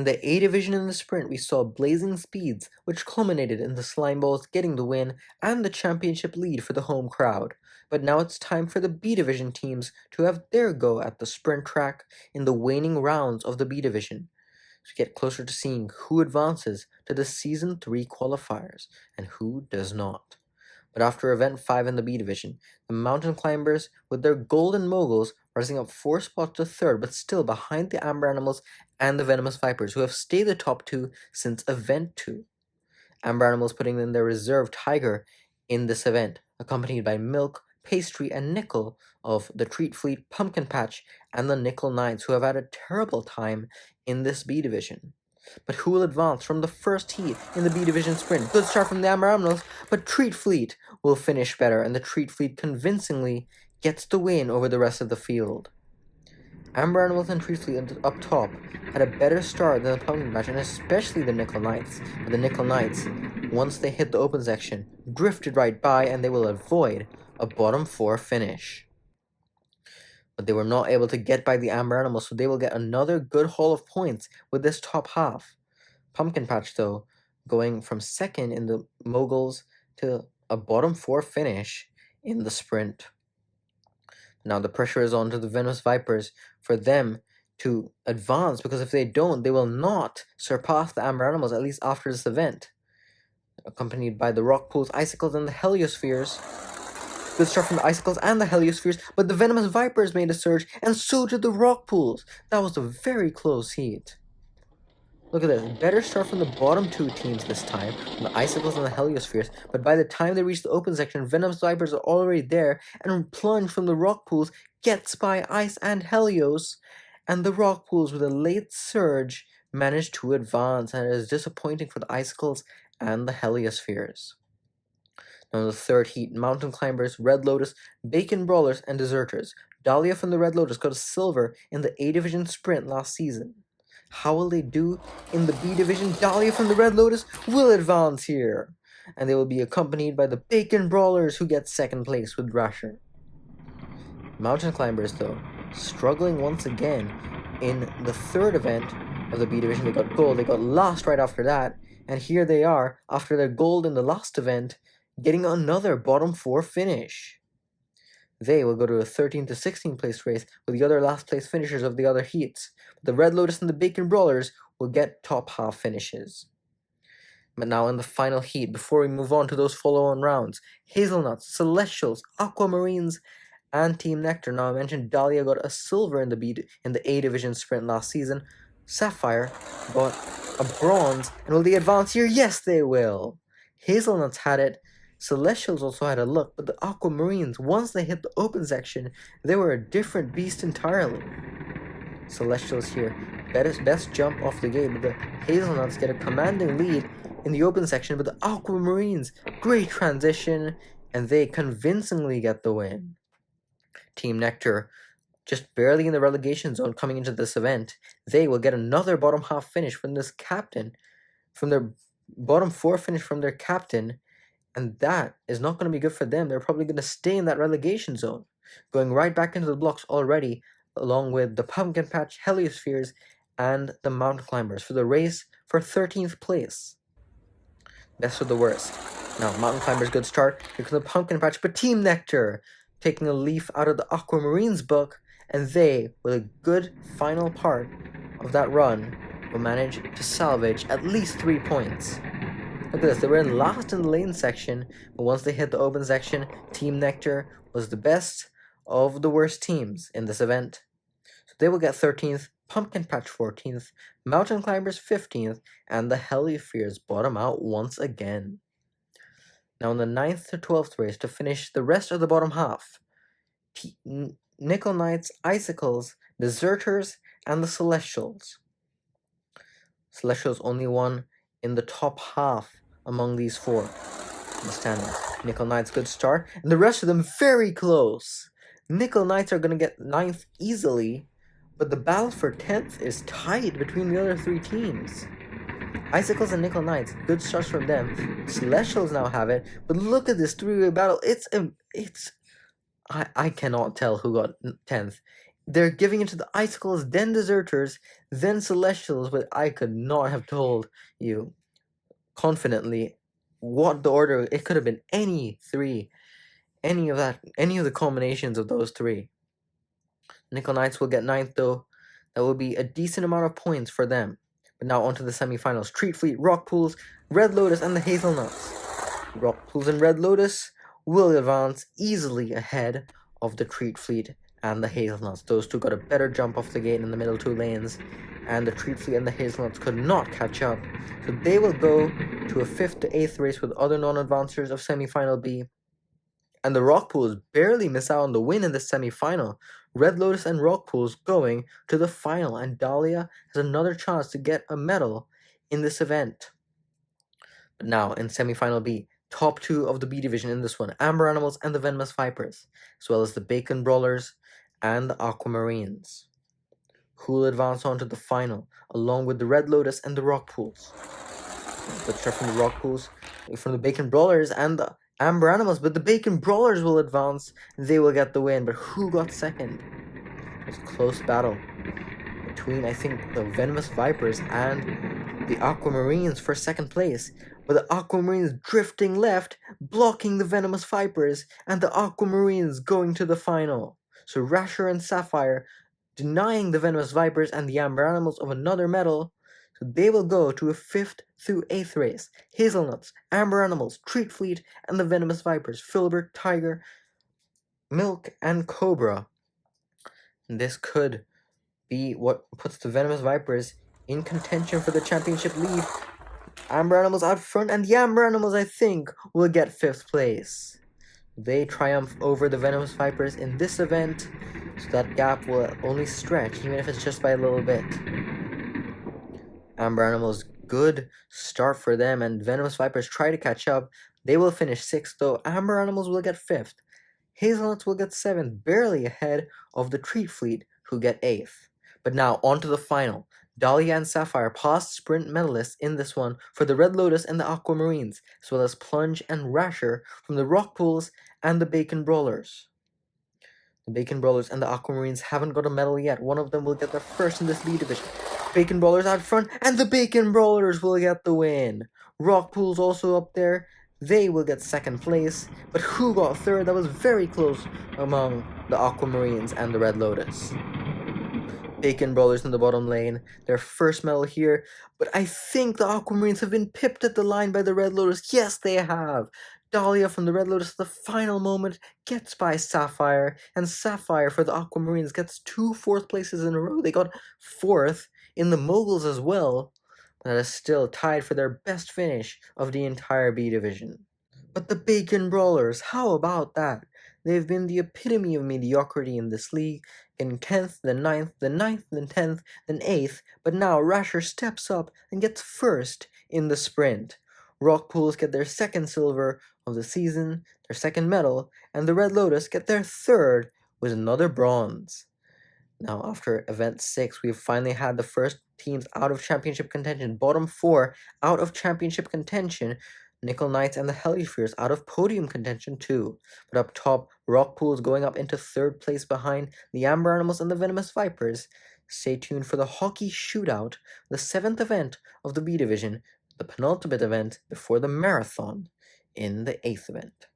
the A division in the sprint, we saw blazing speeds, which culminated in the Slime Balls getting the win and the championship lead for the home crowd. But now it's time for the B division teams to have their go at the sprint track in the waning rounds of the B division, to get closer to seeing who advances to the Season 3 qualifiers and who does not. But after Event 5 in the B division, the Mountain Climbers, with their Golden Moguls, rising up 4 spots to 3rd, but still behind the Amber Animals and the Venomous Vipers, who have stayed the top 2 since Event 2. Amber Animals putting in their reserve Tiger in this event, accompanied by Milk, Pastry, and Nickel of the Treat Fleet, Pumpkin Patch, and the Nickel Knights, who have had a terrible time in this B division. But who will advance from the first heat in the B division sprint? Good start from the Amber Animals, but Treat Fleet will finish better, and the Treat Fleet convincingly gets the win over the rest of the field. Amber Animals and Treat Fleet up top had a better start than the Pumpkin Patch, and especially the Nickel Knights. But the Nickel Knights, once they hit the open section, drifted right by, and they will avoid a bottom 4 finish. But they were not able to get by the Amber Animals, so they will get another good haul of points with this top half. Pumpkin Patch, though, going from 2nd in the Moguls to a bottom 4 finish in the sprint. Now the pressure is on to the Venomous Vipers for them to advance, because if they don't, they will not surpass the Amber Animals, at least after this event. Accompanied by the Rock Pools, Icicles, and the Heliospheres. Good start from the Icicles and the Heliospheres, but the Venomous Vipers made a surge, and so did the Rock Pools. That was a very close heat. Look at this, better start from the bottom 2 teams this time, from the Icicles and the Heliospheres, but by the time they reach the open section, Venomous Vipers are already there, and plunge from the Rock Pools gets by Ice and Helios, and the Rock Pools with a late surge managed to advance, and it is disappointing for the Icicles and the Heliospheres. Now in the third heat, Mountain Climbers, Red Lotus, Bacon Brawlers, and Deserters. Dahlia from the Red Lotus got a silver in the A division sprint last season. How will they do in the B division? Dahlia from the Red Lotus will advance here, and they will be accompanied by the Bacon Brawlers, who get 2nd place with Rasher. Mountain Climbers, though, struggling once again in the 3rd event of the B division. They got gold, they got last right after that, and here they are, after their gold in the last event, getting another bottom 4 finish. They will go to a 13th to 16th place race with the other last place finishers of the other heats. The Red Lotus and the Bacon Brawlers will get top half finishes. But now in the final heat, before we move on to those follow-on rounds, Hazelnuts, Celestials, Aquamarines, and Team Nectar. Now I mentioned Dahlia got a silver in the A division sprint last season. Sapphire got a bronze, and will they advance here? Yes, they will. Hazelnuts had it. Celestials also had a look, but the Aquamarines, once they hit the open section, they were a different beast entirely. Celestials here, best jump off the gate, but the Hazelnuts get a commanding lead in the open section, but the Aquamarines, great transition, and they convincingly get the win. Team Nectar, just barely in the relegation zone coming into this event, they will get another bottom half finish from this captain, from their bottom 4 finish from their captain, and that is not going to be good for them. They're probably going to stay in that relegation zone, going right back into the blocks already, along with the Pumpkin Patch, Heliospheres, and the Mountain Climbers for the race for 13th place. Best of the worst. Now, Mountain Climbers, good start. Here comes the Pumpkin Patch, but Team Nectar taking a leaf out of the Aquamarine's book, and they, with a good final part of that run, will manage to salvage at least 3 points. Look at this, they were in last in the lane section, but once they hit the open section, Team Nectar was the best of the worst teams in this event. So they will get 13th, Pumpkin Patch 14th, Mountain Climbers 15th, and the Heliospheres bottom out once again. Now in the 9th to 12th race, to finish the rest of the bottom half, Nickel Knights, Icicles, Deserters, and the Celestials. Celestials only won in the top half among these 4 in the standings. Nickel Knights, good start, and the rest of them very close. Nickel Knights are going to get 9th easily, but the battle for 10th is tight between the other 3 teams. Icicles and Nickel Knights, good starts from them. Celestials now have it, but look at this 3-way battle. I cannot tell who got 10th. they're giving it to the Icicles, then Deserters, then Celestials, but I could not have told you confidently what the order. It could have been any three, any of the culminations of those three. Nickel Knights will get ninth though. That will be a decent amount of points for them. But now on to the semifinals. Treat Fleet, Rock Pools, Red Lotus, and the Hazelnuts. Rock Pools and Red Lotus will advance easily ahead of the Treat Fleet and the Hazelnuts. Those two got a better jump off the gate in the middle two lanes, and the Treat Fleet and the Hazelnuts could not catch up. So they will go to a 5th to 8th race with other non-advancers of semifinal B. And the Rock Pools barely miss out on the win in the semifinal. Red Lotus and Rock Pools going to the final, and Dahlia has another chance to get a medal in this event. But now in semifinal B, top two of the B division in this one, Amber Animals and the Venomous Vipers, as well as the Bacon Brawlers and the Aquamarines, who will advance on to the final, along with the Red Lotus and the Rock Pools. Let's start from the Rock Pools, from the Bacon Brawlers and the Amber Animals, but the Bacon Brawlers will advance. They will get the win, but who got second? It was a close battle between, I think, the Venomous Vipers and the Aquamarines for second place, with the Aquamarines drifting left, blocking the Venomous Vipers, and the Aquamarines going to the final. So Rasher and Sapphire denying the Venomous Vipers and the Amber Animals of another medal. So they will go to a 5th through 8th race. Hazelnuts, Amber Animals, Treat Fleet, and the Venomous Vipers, Filbert, Tiger, Milk, and Cobra. And this could be what puts the Venomous Vipers in contention for the championship lead. Amber Animals out front, and the Amber Animals, I think, will get 5th place. They triumph over the Venomous Vipers in this event, so that gap will only stretch, even if it's just by a little bit. Amber Animals, good start for them, and Venomous Vipers try to catch up. They will finish 6th, though. Amber Animals will get 5th. Hazelnuts will get 7th, barely ahead of the Treat Fleet, who get 8th. But now, on to the final. Dahlia and Sapphire, past sprint medalists in this one for the Red Lotus and the Aquamarines, as well as Plunge and Rasher from the Rock Pools and the Bacon Brawlers. The Bacon Brawlers and the Aquamarines haven't got a medal yet. One of them will get their first in this B division. Bacon Brawlers out front, and the Bacon Brawlers will get the win. Rock Pools also up there. They will get 2nd place. But who got 3rd? That was very close among the Aquamarines and the Red Lotus. Bacon Brawlers in the bottom lane, their first medal here, but I think the Aquamarines have been pipped at the line by the Red Lotus. Yes, they have. Dahlia from the Red Lotus at the final moment gets by Sapphire, and Sapphire for the Aquamarines gets 2 4th places in a row. They got 4th in the Moguls as well, but that is still tied for their best finish of the entire B division. But the Bacon Brawlers, how about that? They've been the epitome of mediocrity in this league, in 10th, then 9th, then 9th, then 10th, then 8th, but now Rasher steps up and gets 1st in the sprint. Rock Pools get their 2nd silver of the season, their 2nd medal, and the Red Lotus get their 3rd with another bronze. Now, after event 6, we've finally had the first teams out of championship contention, bottom 4 out of championship contention, Nickel Knights and the Hellspheres out of podium contention too. But up top, Rock Pools going up into 3rd place behind the Amber Animals and the Venomous Vipers. Stay tuned for the Hockey Shootout, the 7th event of the B Division, the penultimate event before the Marathon in the 8th event.